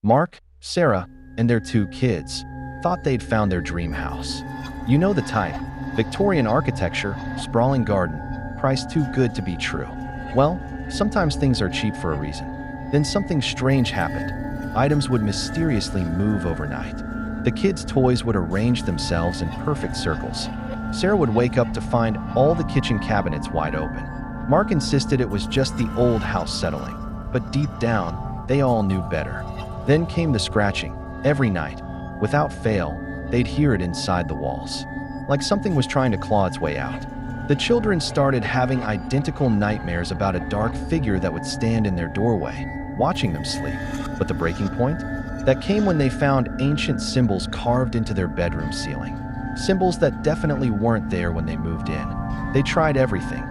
Mark, Sarah, and their two kids thought they'd found their dream house. You know the type: Victorian architecture, sprawling garden, price too good to be true. Well, sometimes things are cheap for a reason. Then something strange happened. Items would mysteriously move overnight. The kids' toys would arrange themselves in perfect circles. Sarah would wake up to find all the kitchen cabinets wide open. Mark insisted it was just the old house settling, but deep down, they all knew better. Then came the scratching. Every night, without fail, they'd hear it inside the walls, like something was trying to claw its way out. The children started having identical nightmares about a dark figure that would stand in their doorway, watching them sleep. But the breaking point? That came when they found ancient symbols carved into their bedroom ceiling. Symbols that definitely weren't there when they moved in. They tried everything.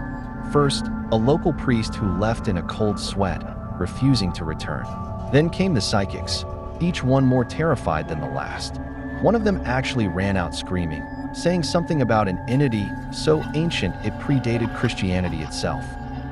First, a local priest who left in a cold sweat, refusing to return. Then came the psychics, each one more terrified than the last. One of them actually ran out screaming, saying something about an entity so ancient it predated Christianity itself.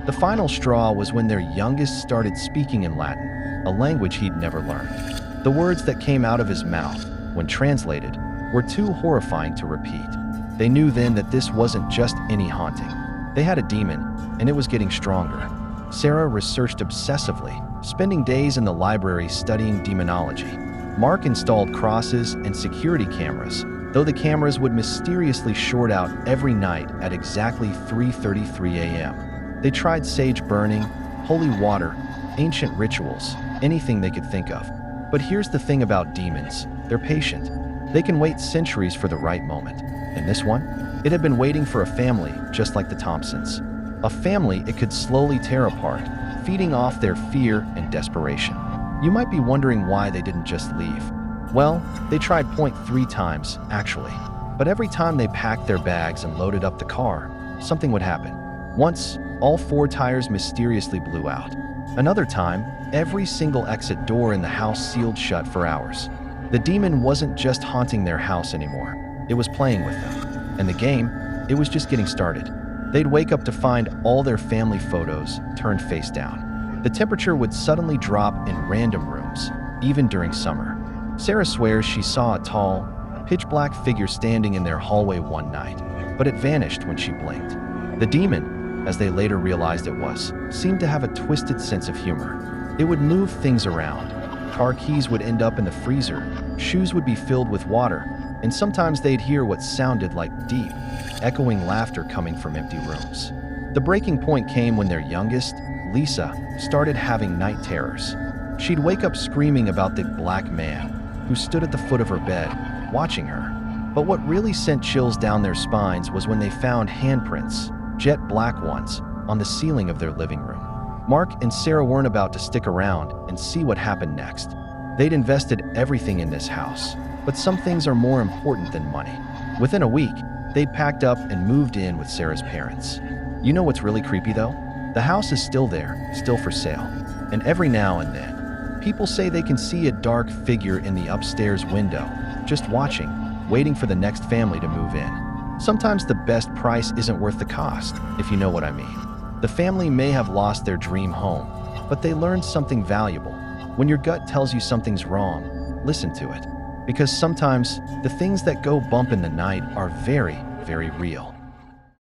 The final straw was when their youngest started speaking in Latin, a language he'd never learned. The words that came out of his mouth, when translated, were too horrifying to repeat. They knew then that this wasn't just any haunting. They had a demon, and it was getting stronger. Sarah researched obsessively, spending days in the library studying demonology. Mark installed crosses and security cameras, though the cameras would mysteriously short out every night at exactly 3:33 a.m. They tried sage burning, holy water, ancient rituals, anything they could think of. But here's the thing about demons: they're patient. They can wait centuries for the right moment. And this one? It had been waiting for a family just like the Thompsons. A family it could slowly tear apart, feeding off their fear and desperation. You might be wondering why they didn't just leave. Well, they tried 0.3 times, actually. But every time they packed their bags and loaded up the car, something would happen. Once, all 4 tires mysteriously blew out. Another time, every single exit door in the house sealed shut for hours. The demon wasn't just haunting their house anymore. It was playing with them. And the game, it was just getting started. They'd wake up to find all their family photos turned face down. The temperature would suddenly drop in random rooms, even during summer. Sarah swears she saw a tall, pitch-black figure standing in their hallway one night, but it vanished when she blinked. The demon, as they later realized it was, seemed to have a twisted sense of humor. It would move things around. Car keys would end up in the freezer, shoes would be filled with water, and sometimes they'd hear what sounded like deep, echoing laughter coming from empty rooms. The breaking point came when their youngest, Lisa, started having night terrors. She'd wake up screaming about the black man who stood at the foot of her bed, watching her. But what really sent chills down their spines was when they found handprints, jet black ones, on the ceiling of their living room. Mark and Sarah weren't about to stick around and see what happened next. They'd invested everything in this house, but some things are more important than money. Within a week, they'd packed up and moved in with Sarah's parents. You know what's really creepy though? The house is still there, still for sale. And every now and then, people say they can see a dark figure in the upstairs window, just watching, waiting for the next family to move in. Sometimes the best price isn't worth the cost, if you know what I mean. The family may have lost their dream home, but they learned something valuable. When your gut tells you something's wrong, listen to it. Because sometimes the things that go bump in the night are very, very real.